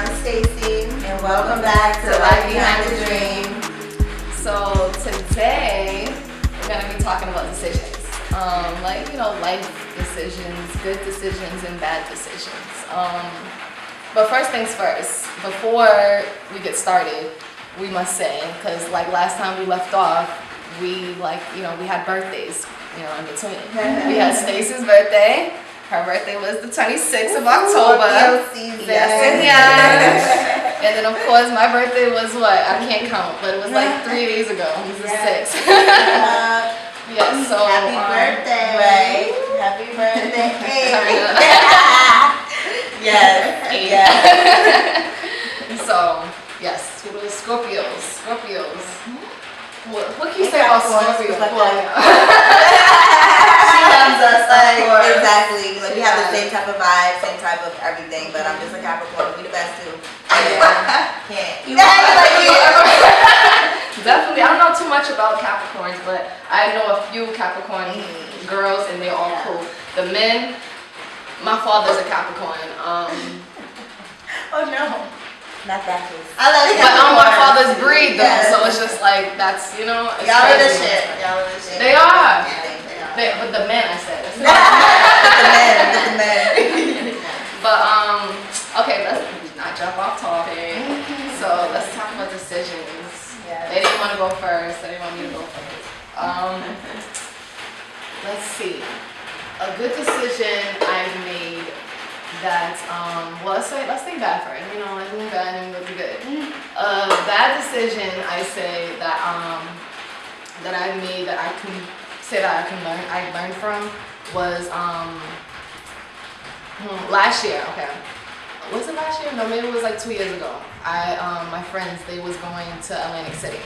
I'm Stacy, and welcome back to Life Behind the Dream. So today we're gonna be talking about decisions, life decisions, good decisions and bad decisions. But first things first, before we get started, we must say, because like last time we left off, we had birthdays, in between. We had Stacy's birthday. Her birthday was the 26th of October. Yes and yes. And then of course my birthday was what? I can't count, but it was like 3 days ago. This is 6. Yes, so happy birthday. Right. Happy birthday. Yes. Yes. So, yes, to those Scorpios. What can you say about Scorpios? She loves us, exactly. Like we have the Yeah. same type of vibe, same type of everything, but I'm just a Capricorn. We the best too. Can't. Definitely, I don't know too much about Capricorns, but I know a few Capricorn girls, and they're all cool. The men, my father's a Capricorn. Oh no. Not that case. I love it. But I'm my father's breed though, so it's just like that's it's Y'all are the crazy. shit. Y'all are the shit. They are. They are. But the men, I said. The men. But okay, let's not jump off topic. So let's talk about decisions. Yes. They didn't want to go first. They didn't want me to go first. Let's see. A good decision I've made that let's say bad first. Like doing bad and looking good. A bad decision I say that that I made that I can say that I learned from was last year. Okay. Was it last year? No, maybe it was like 2 years ago. My friends, they was going to Atlantic City.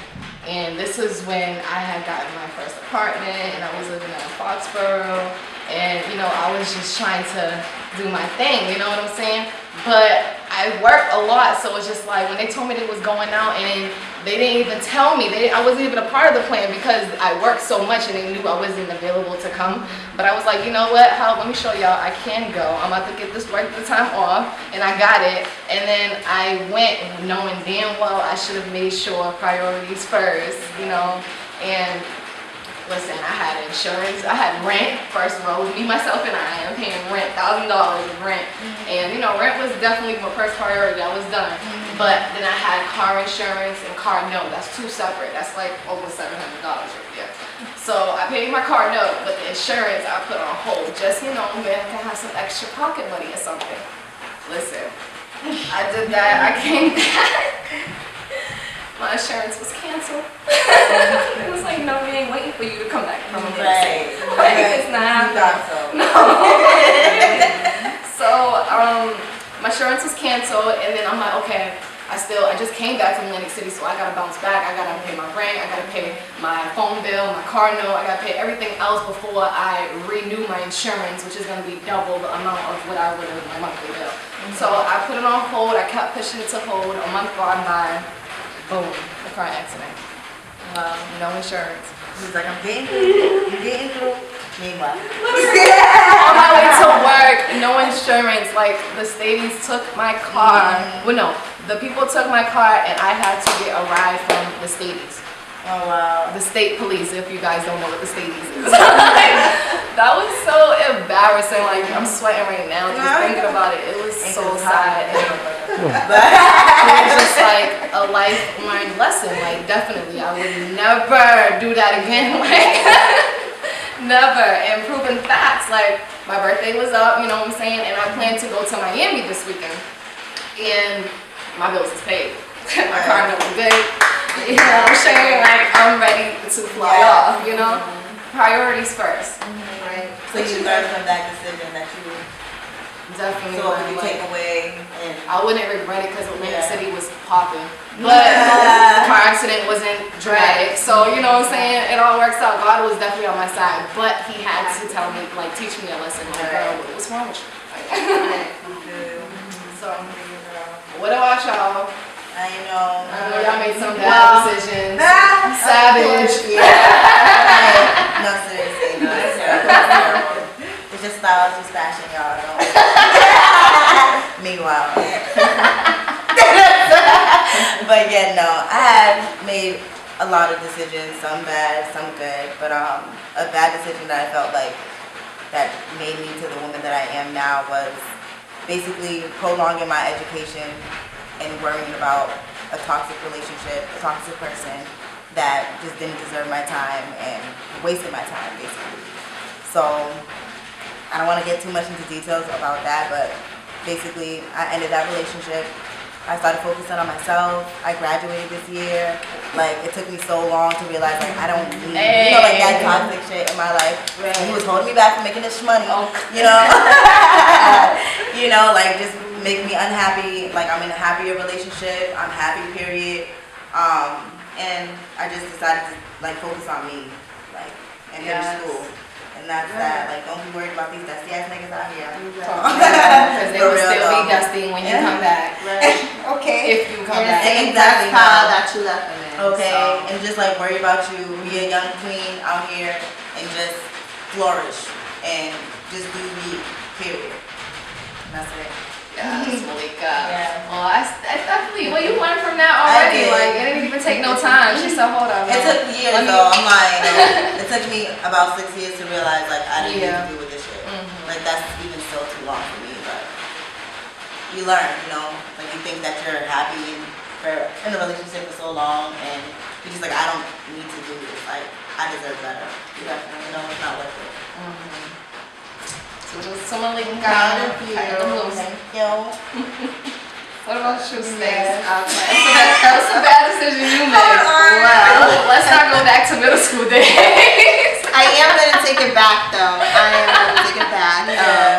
And this was when I had gotten my first apartment and I was living in Foxborough. And, I was just trying to do my thing, you know what I'm saying? But I worked a lot, so it's just like when they told me they was going out and they didn't even tell me. I wasn't even a part of the plan because I worked so much and they knew I wasn't available to come. But I was like, you know what? Let me show y'all I can go. I'm about to get this work the time off, and I got it. And then I went knowing damn well I should have made sure priorities first, and listen, I had insurance, I had rent, first of all, it was me, myself, and I am paying rent, $1,000 of rent. And rent was definitely my first priority, I was done. But then I had car insurance and car note, that's two separate, that's like over $700 right there. So I paid my car note, but the insurance I put on hold, just, man, I can have some extra pocket money or something. Listen, I did that, I came back. My insurance was canceled. It was like, no, we ain't waiting for you to come back from Atlantic City. It's not happening. No. So, my insurance was canceled, and then I'm like, okay, I just came back from Atlantic City, so I gotta bounce back. I gotta pay my rent, I gotta pay my phone bill, my car note, I gotta pay everything else before I renew my insurance, which is gonna be double the amount of what I would have my monthly bill. So I put it on hold, I kept pushing it to hold, a month gone by. Boom, a car accident. No insurance. He's like, I'm getting through. Meanwhile. On my way to work, no insurance. Like, the Stadies took my car. Well, no, the people took my car and I had to get a ride from the Stadies. Oh, wow. The state police, if you guys don't know what the Stadies is. That was so embarrassing. Like, I'm sweating right now just thinking about it. It was so sad. It was just like a life learned lesson. Like, definitely, I would never do that again. Like, never. And proven facts. Like, my birthday was up, you know what I'm saying? And I planned to go to Miami this weekend. And my bills is paid. My car note was good. You know what I'm saying? Like, I'm ready to fly off, Priorities first. Right. So you learned from that decision that you Definitely. so you take away. And I wouldn't regret it because Atlantic City was popping. But the car accident wasn't dramatic. So, you know what I'm saying? It all works out. God was definitely on my side. But he had to tell me, like, teach me a lesson. Like, girl, what's wrong with you? So, what about y'all? I know y'all made some bad decisions. Savage. No, seriously. It's just styles, just fashion, y'all. Meanwhile. But yeah, no, I had made a lot of decisions, some bad, some good, but a bad decision that I felt like that made me to the woman that I am now was basically prolonging my education and worrying about a toxic relationship, a toxic person that just didn't deserve my time and wasted my time basically. So I don't want to get too much into details about that, but basically I ended that relationship. I started focusing on myself. I graduated this year. Like, it took me so long to realize, like, I don't need, like, that toxic shit in my life. Right. He was holding me back from making this money, you know, like, just make me unhappy. Like, I'm in a happier relationship. I'm happy, period. And I just decided to, like, focus on me, like, and finish school. And that's that. Like, don't be worried about these dusty ass niggas out here. Because they For will real, still be though. dusty when you come back. Okay. If you come And back. the same dust pile that you left them in. Okay, So- and just like worry about you, be a young queen out here and just flourish and just do you, period. And that's it. Yes, Malika. Yeah. Well, I definitely, well, you learned from that already. did. Like, it didn't even take no time. She said, hold up. It man. took years Let me- though, I'm lying though. It took me about 6 years to realize like I didn't need Yeah. to deal with this shit. Mhm. Like that's even still too long for me, but you learn, like you think that you're happy in a relationship for so long and you're just like, I don't need to do this, like I deserve better. It's not worth it. Mhm. So just someone like Proud of you. What Thank you. about you, Stace? Yes. That's a bad decision you made. Well. Let's not go back to middle school days. I am gonna take it back though. I am gonna take it back.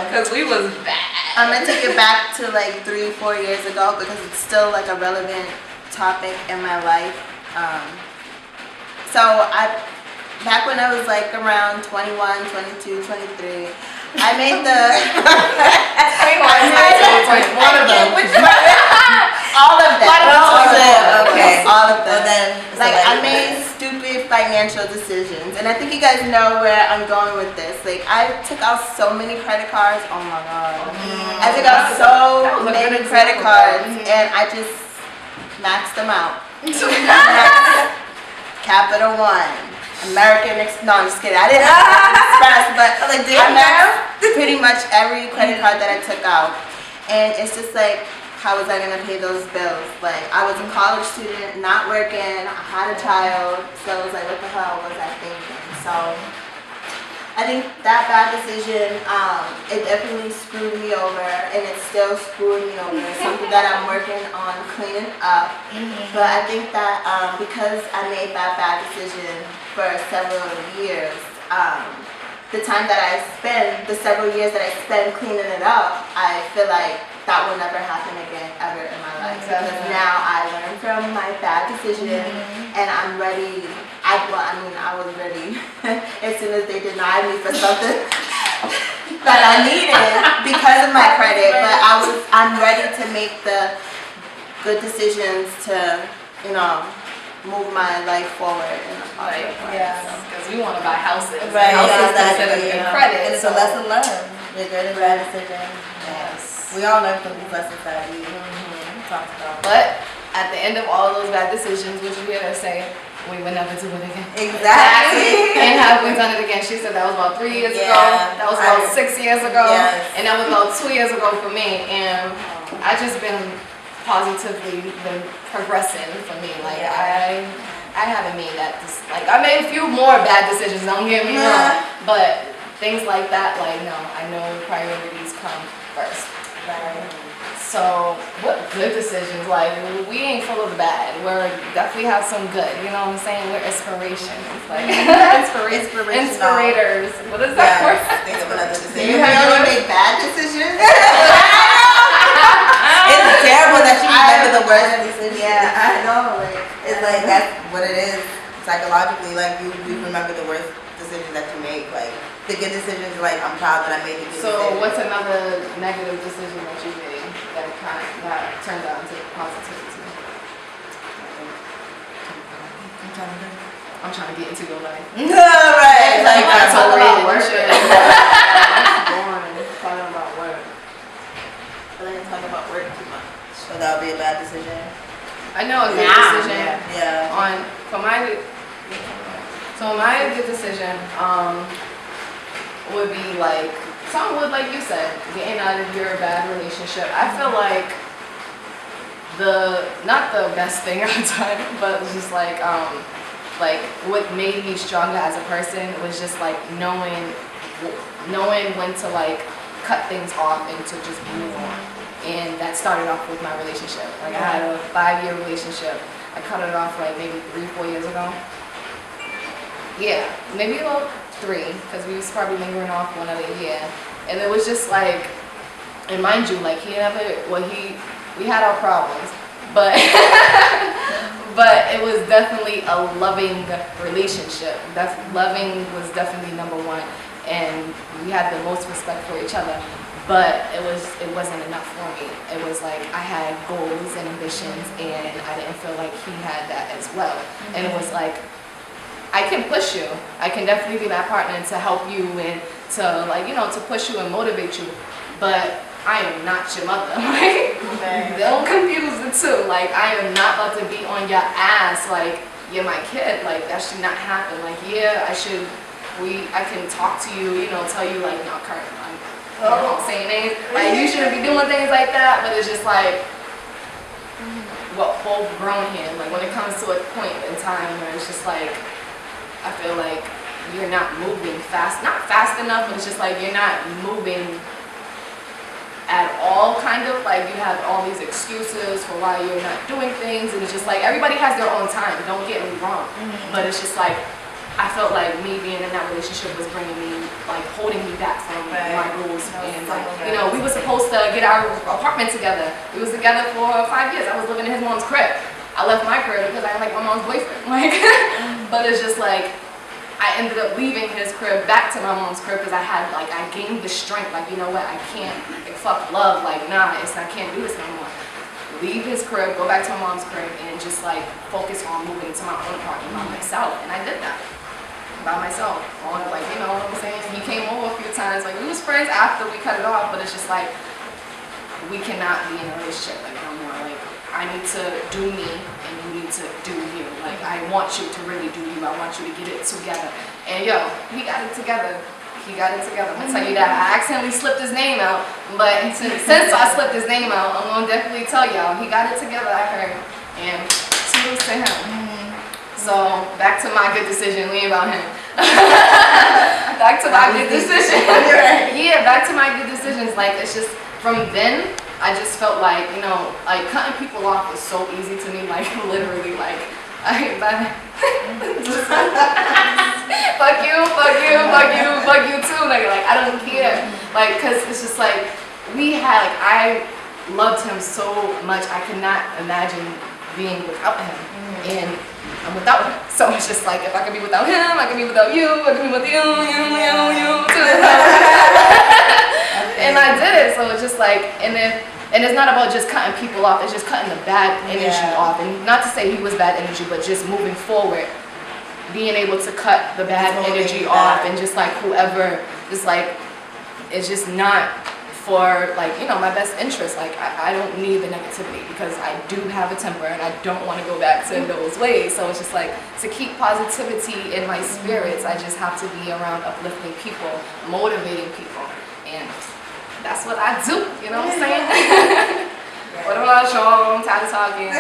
Because we was bad. I'm gonna take it back to like 3-4 years ago because it's still like a relevant topic in my life. Back when I was like around 21, 22, 23, I made the One of them. all of them. Okay. All of them. Well then, it's Like a I life made lesson. stupid financial decisions, and I think you guys know where I'm going with this. Like I took out so many credit cards. Oh my god, I took out That so was a many good credit example, cards, though. and I just maxed them out. Capital One, American Express. No, I'm just kidding. I didn't have American Express, but I'm like, I damn, maxed pretty much every credit card that I took out, and it's just like, how was I gonna pay those bills? Like, I was a college student, not working, I had a child, so it was like, what the hell was I thinking? So, I think that bad decision, it definitely screwed me over, and it's still screwing me over. It's something that I'm working on cleaning up. But I think that because I made that bad decision for several years, the time that I spend, the several years that I spend cleaning it up, I feel like that will never happen again ever in my life. Because Exactly. now I learned from my bad decision, and I'm ready. I was ready as soon as they denied me for something that I needed because of my credit. But I'm ready to make the good decisions to, move my life forward in a positive way. Yes, So. because we want to buy houses. Right, Houses exactly. considered your credit. And it's a lesson learned. Your good and bad decision. Yes. We all learn from these lessons that we talked about. But at the end of all those bad decisions, would you hear her say, we would never do it again? Exactly. And have we done it again? She said that was about 3 years ago. Yeah. That was about 6 years ago. Yes. And that was about 2 years ago for me. And I just been positively been progressing for me. Like Yeah. I haven't made that. I made a few more bad decisions. Don't get me wrong. But things like that, like no, I know priorities come first. So what good decisions? Like we ain't full of the bad. We're definitely have some good. You know what I'm saying? We're inspirations. Like inspirators. What is that word? Think of another Do decision. you ever make bad decisions? It's terrible that you remember the worst decision. Yeah, I know. It's like that's what it is psychologically. Like you remember the worst decisions that you make. Like the good decisions, like I'm proud that I made the good So decision. what's another negative decision that you made that turned out into positivity? I'm trying to get into your life. Right. Like That's talk so about real. work. Talking about work. I like to talk about work too much. So that would be a bad decision. I know a good Now, decision Yeah. for my good decision would be like something with, like you said, getting out of your bad relationship. I feel like not the best thing I've done, but it's just like what made me stronger as a person was just like knowing when to like cut things off and to just move on. And that started off with my relationship. Like I had a 5-year relationship. I cut it off like maybe 3-4 years ago. Yeah, maybe about 3, because we was probably lingering off one other year. And it was just like, and mind you, like we had our problems, but but it was definitely a loving relationship. Loving was definitely number 1, and we had the most respect for each other. But it wasn't enough for me. It was like I had goals and ambitions, and I didn't feel like he had that as well. And it was like, I can push you. I can definitely be that partner to help you and to like, to push you and motivate you. But I am not your mother. Like, don't confuse the two. Like, I am not about to be on your ass. Like, you're my kid. Like, that should not happen. Like, yeah, I can talk to you, tell you like, no, Kurt, like, don't say names. Like, you shouldn't be doing things like that. But it's just like, well, both grown here. Like, when it comes to a point in time where it's just like, I feel like you're not moving not fast enough, but it's just like you're not moving at all, kind of like you have all these excuses for why you're not doing things, and it's just like everybody has their own time, don't get me wrong, but it's just like I felt like me being in that relationship was bringing me, like, holding me back from my goals. And like, we were supposed to get our apartment together. We was together for 5 years. I was living in his mom's crib. I left my crib because I like my mom's boyfriend. Like, but it's just like I ended up leaving his crib back to my mom's crib because I gained the strength. Like, you know what? I can't. Like, fuck love. Like, nah, I can't do this no more. Leave his crib, go back to my mom's crib, and just like focus on moving to my own apartment by myself. And I did that by myself. Like, you know what I'm saying? He came over a few times. Like, we was friends after we cut it off, but it's just like we cannot be in a relationship like no more. Like, I need to do me, and you need to do you. Like, I want you to really do you. I want you to get it together. And yo, he got it together. He got it together. I'm gonna tell you that. I accidentally slipped his name out, but since I slipped his name out, I'm gonna definitely tell y'all he got it together. I heard, and kudos to him. So back to my good decision. We ain't about him. Back to my good decision. Yeah, back to my good decisions. Like, it's just from then, I just felt like, like cutting people off was so easy to me. Like, literally, like, fuck you too. Like I don't care. Like, cause it's just like I loved him so much. I could not imagine being without him, and I'm without him. So it's just like, if I could be without him, I can be without you. I can be with you too. And I did it. So it's just like, and it's not about just cutting people off. It's just cutting the bad energy off. And not to say he was bad energy, but just moving forward, being able to cut the bad energy off, and just like whoever is like, it's just not for like, my best interest. Like, I don't need the negativity because I do have a temper and I don't want to go back to those ways. So it's just like, to keep positivity in my spirits, I just have to be around uplifting people, motivating people. And that's what I do, you know what I'm saying? What about y'all? I'm tired of talking.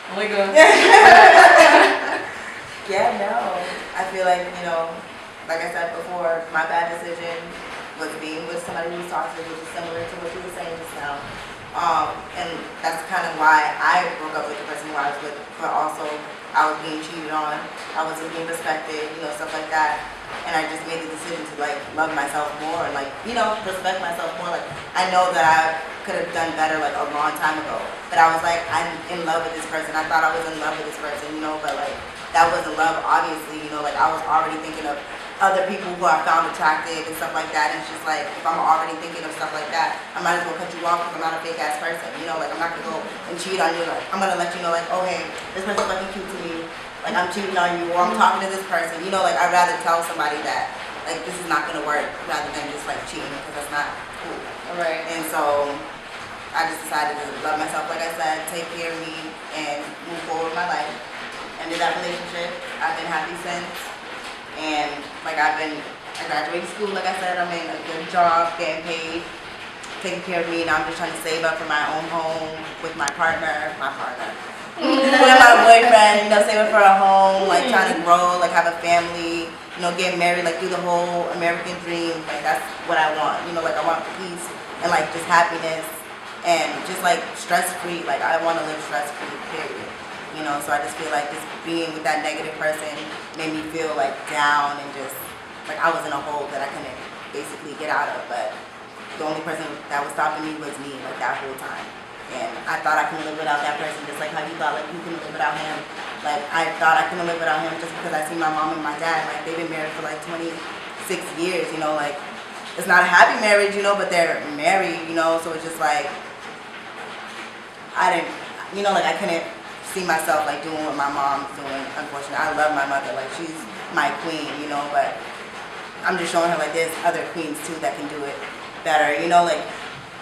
Oh my God. Yeah, no. I feel like, like I said before, my bad decision was being with somebody who's toxic, which is similar to what you were saying just now. And that's kind of why I broke up with the person who I was with, but also I was being cheated on, I wasn't being respected, stuff like that. And I just made the decision to like love myself more and like, respect myself more. Like, I know that I could have done better like a long time ago, but I was like, I'm in love with this person. I thought I was in love with this person, but like that wasn't love, obviously. Like, I was already thinking of other people who I found attractive and stuff like that. And it's just like, if I'm already thinking of stuff like that, I might as well cut you off because I'm not a fake ass person. Like, I'm not gonna go and cheat on you. Like, I'm gonna let you know, like, oh hey, this person's fucking cute to me. Like, I'm cheating on you, or I'm talking to this person. Like, I'd rather tell somebody that, like, this is not gonna work rather than just like cheating, because that's not cool. Right. And so I just decided to love myself, like I said, take care of me, and move forward with my life. Ended that relationship. I've been happy since. And like I graduated school, like I said, I'm in a good job, getting paid, taking care of me. Now I'm just trying to save up for my own home with my partner. With my boyfriend, save up for a home, like trying to grow, like have a family, get married, like do the whole American dream. Like that's what I want, like I want peace and like just happiness and just like stress-free. Like I want to live stress-free, period. So I just feel like just being with that negative person made me feel like down and just like I was in a hole that I couldn't basically get out of. But the only person that was stopping me was me, like that whole time. And I thought I couldn't live without that person, just like how you thought like you couldn't live without him. Like I thought I couldn't live without him just because I see my mom and my dad, like they've been married for like 26 years, like it's not a happy marriage, but they're married, so it's just like I didn't, like I couldn't see myself like doing what my mom's doing. Unfortunately, I love my mother, like she's my queen, but I'm just showing her like there's other queens too that can do it better, like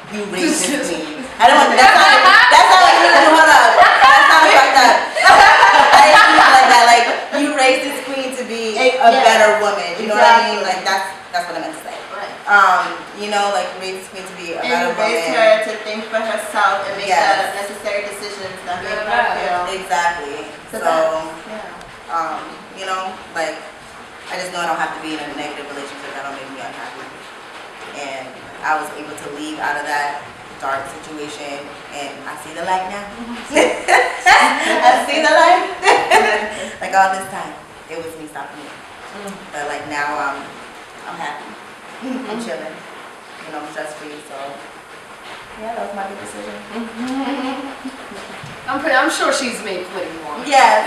you raised this queen. I don't want that's not like hold up. That's not like that. I didn't mean it like that. Like you raised this queen to be a better woman. You know what I mean? Like that's what I meant to say. Like raised this queen to be a better woman. Raised her to think for herself and make the necessary decisions that make her feel. Exactly. So like I just know I don't have to be in a negative relationship that'll make me unhappy. And I was able to leave out of that dark situation, and I see the light now. I see the light. Like all this time, it was me stopping me. But like now, I'm happy. I'm chilling. I'm stress free. So yeah, that was my big decision. I'm sure she's made plenty more. Yes,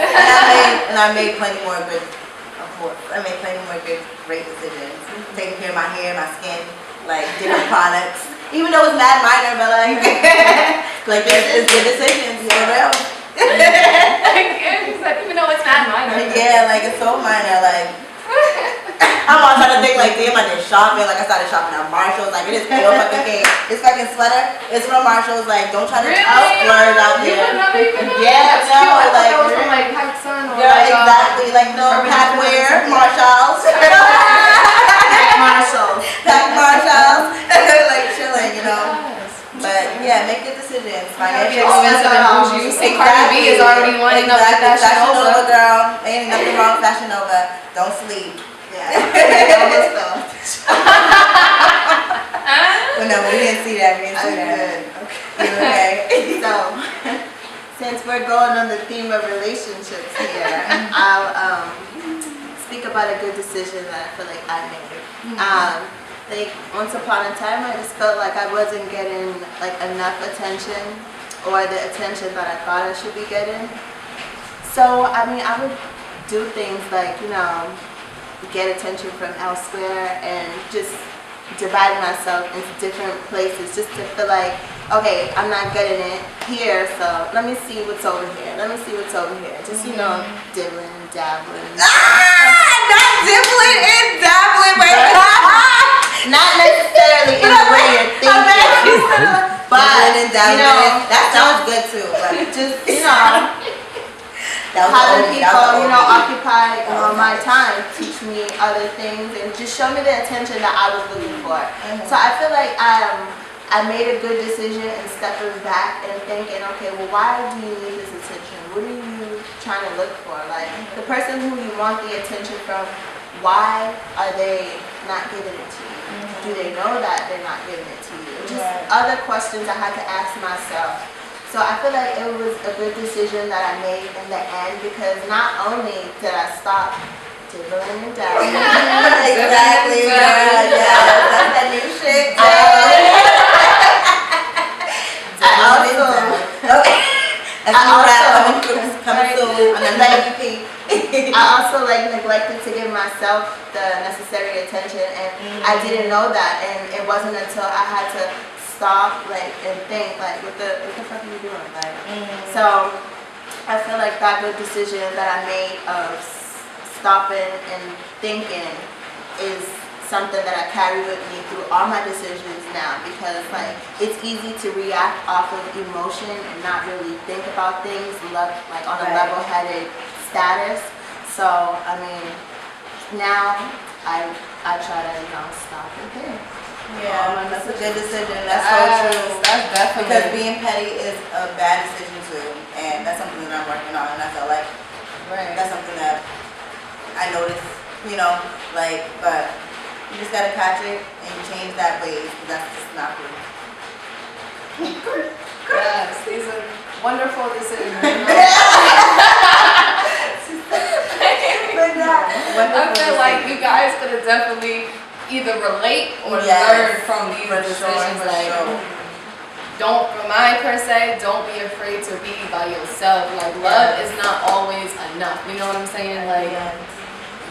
and I made plenty more good. Of course, I made plenty more good, great decisions. Taking care of my hair, my skin. Like different products, even though it's mad minor, but like, like it's good decisions, for real. Even though it's not minor. Yeah, like it's so minor. Like I'm all trying to think like, damn, I did shopping. Like I started shopping at Marshalls. Like it is real fucking game. This fucking sweater is from Marshalls. Like don't try to splurge out there. Yeah, no, like that was from like PacSun or girl, exactly. Like no pack wear Marshalls. Marshalls, like chilling, But yeah, make good decisions. Financial. Say Cardi B is already lining up with Fashion Nova, girl. Ain't nothing wrong with Fashion Nova. Don't sleep. Yeah. Well, no, we didn't see that. Okay. So, since we're going on the theme of relationships here, I'll speak about a good decision that I feel like I made. Like once upon a time, I just felt like I wasn't getting like enough attention or the attention that I thought I should be getting. So I mean, I would do things like get attention from elsewhere and just divide myself into different places just to feel like, okay, I'm not getting it here, so let me see what's over here. Just dibbling and dabbling. Not dibbling and dabbling, not necessarily in the way you're thinking, but that sounds good too. Like just having people occupy my time, teach me other things, and just show me the attention that I was looking for. So I feel like I made a good decision in stepping back and thinking, okay, well, why do you need this attention? What are you trying to look for? Like the person who you want the attention from, why are they not giving it to you? Do they know that they're not giving it to you? Just other questions I had to ask myself. So I feel like it was a good decision that I made in the end, because not only did I stop dibbling and dabbling. Exactly, girl. Yeah, that's that new shit. I also neglected to give myself the necessary attention, and I didn't know that, and it wasn't until I had to stop and think what the fuck are you doing? So I feel like that good decision that I made of stopping and thinking is something that I carry with me through all my decisions now, because like it's easy to react off of emotion and not really think about things like on a Right. level-headed status. So I mean, now I try to stop and think. Yeah, that's a good decision. That's so true. That's definitely. Because being petty is a bad decision too, and that's something that I'm working on. And I feel like right. that's something that I noticed, like, but you just gotta catch it and change that ways. 'Cause that's just not good. Yes, these are wonderful decisions. I feel like you guys could have definitely either relate or Yes, learn from these for decisions. sure, for Like, sure. don't, for mine per se, don't be afraid to be by yourself. Like, love is not always enough. You know what I'm saying? Like,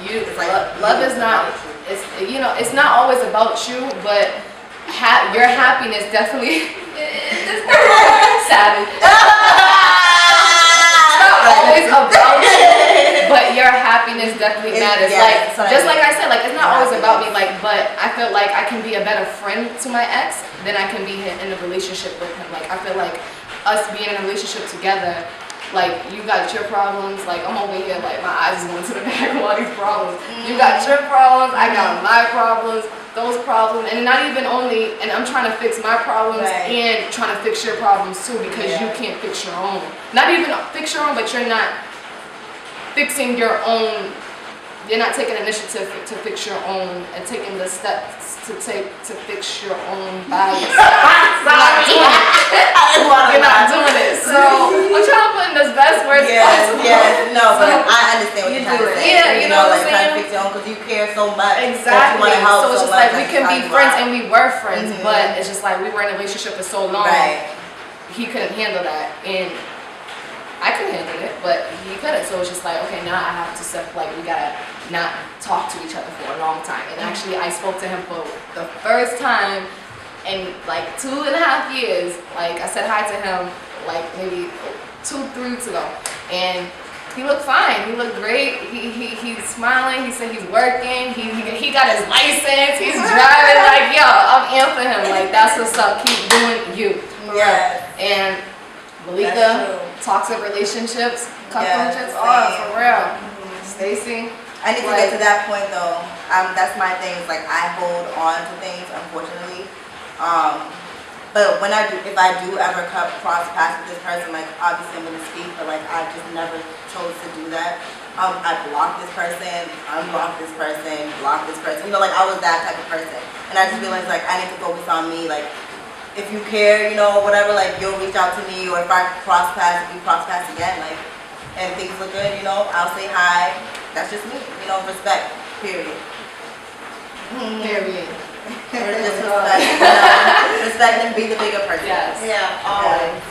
It's like love is not. It's it's not always about you, but your happiness definitely. It's not savage. It's not always about you, but your happiness definitely matters. Yes, Like, just like I said, like, it's not always about me. Like, but I feel like I can be a better friend to my ex than I can be in a relationship with him. Like, I feel like us being in a relationship together, like, you got your problems, like, I'm over here, like, my eyes is going to the back of all these problems. You got your problems, I got my problems, those problems, and not even only, and I'm trying to fix my problems Right. and trying to fix your problems too, because you can't fix your own. Not even fix your own, but you're not fixing your own, you're not taking initiative to fix your own and taking the steps to take to fix your own by yourself. You're not doing it. So I'm trying to put in the best words possible. Yes, no, but So- I understand what You you're trying do to it. say. Yeah, you know what I'm like trying to saying? fix your own because you care so much. that you Exactly. wanna help So it's just much, like we that's can how be you friends, are. and we were friends, Mhm. but it's just like we were in a relationship for so long. Right. He couldn't handle that, and I couldn't handle it, but he couldn't. So it's just like, okay, now I have to we gotta not talk to each other for a long time. And actually, I spoke to him for the first time in like 2.5 years. Like, I said hi to him like maybe 2-3 weeks ago, and he looked fine. He looked great. He's smiling. He said he's working. He got his license. He's driving. Like, yo, I'm in for him. Like, that's what's up. Keep doing you. For real. Yes. And That's Malika, true. toxic relationships, Yes, relationships same. are for real. Stacy, I need to get to that point though. That's my thing. Is like I hold on to things, unfortunately. But when if I do ever cross paths with this person, like obviously I'm gonna speak, but like I just never chose to do that. I blocked this person, unblocked this person, blocked this person. Like I was that type of person, and I just realized like I need to focus on me. Like if you care, whatever, like you'll reach out to me, or if I cross paths, if we cross paths again, like and things look good, I'll say hi. That's just me, respect. Period. period. Just respect, respect and be the bigger person. Yes. Yeah, always.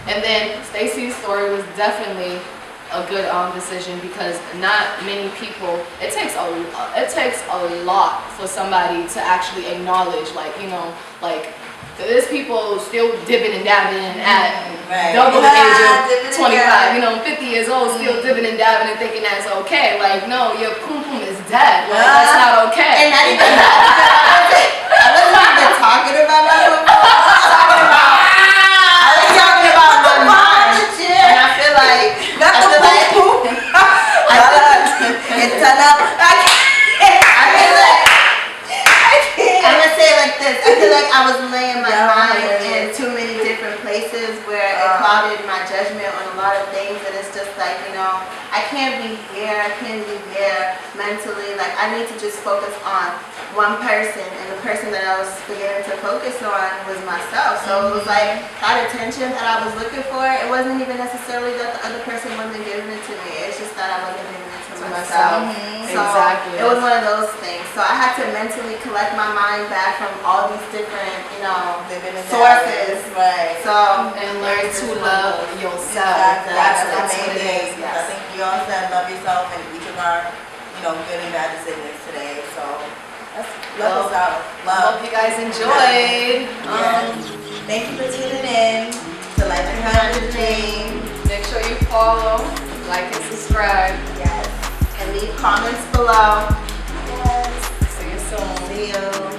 And then Stacy's story was definitely a good decision, because not many people. It takes a lot for somebody to actually acknowledge, like there's people still dipping and dabbing at Right. double the age Dipping of and 25. dabbing. 50 years old, still dipping and dabbing and thinking that's okay. Like, no, your pum pum is dead. Like, that's not okay. And not even that. I wasn't even talking about my football. I was talking about my mind. And I feel like Not the poo-poo. It's enough. I'm gonna say it like this. I feel like I was laying my Yeah, mind yeah. in too many different places where it clouded my judgment on a lot of things, and it's just like, I can't be here, I can't be there mentally. Like, I need to just focus on one person, and the person that I was beginning to focus on was myself. So it was like that attention that I was looking for, it wasn't even necessarily that the other person wasn't giving it to me. It's just that I wasn't giving it to myself. Mhm. So Exactly. it was one of those things. So I had to mentally collect my mind back from all these different, sources. Right. So And learn to love yourself. Exactly. That's the what main it thing. is. I think you all said love yourself and each of our, good and bad decisions today. So let's love yourself. Love. Hope you guys enjoyed. Thank you for tuning in to Life Behind the Dream. Make sure you follow, like, and subscribe. yes. And leave comments below. Yes. See you soon. soon. See you.